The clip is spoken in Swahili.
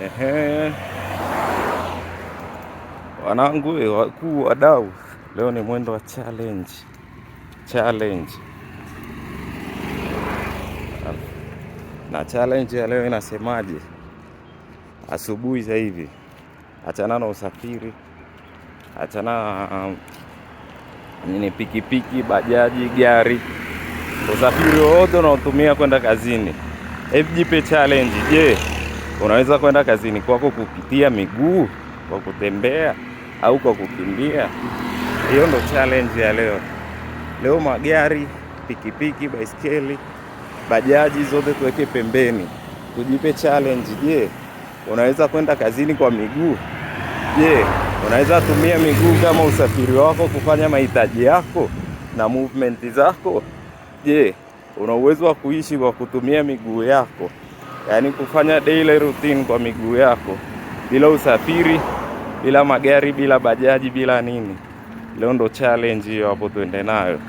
Ehe, wanangu wakuu, wadau, leo ni mwendo wa challenge. Na challenge ya leo inasemaje? Asubuhi za hivi, achana na usafiri, achana nini, pikipiki, bajaji, gari, usafiri wote unaotumia kwenda kazini. Hebu jipe challenge. Je, unaweza kwenda kazini kwako kupitia miguu, kwa kutembea au kwa kukimbia? Hiyo ndo challenge ya leo. Leo magari, pikipiki, baiskeli, bajaji zote tuweke pembeni, tujipe challenge. Je, unaweza kwenda kazini kwa miguu? Je, unaweza tumia miguu kama usafiri wako kufanya mahitaji yako na movement zako? Je, una uwezo wa kuishi kwa kutumia miguu yako, yaani kufanya daily routine kwa miguu yako, bila usafiri, bila magari, bila bajaji, bila nini? Leo ndo challenge hiyo hapo, tuende nayo.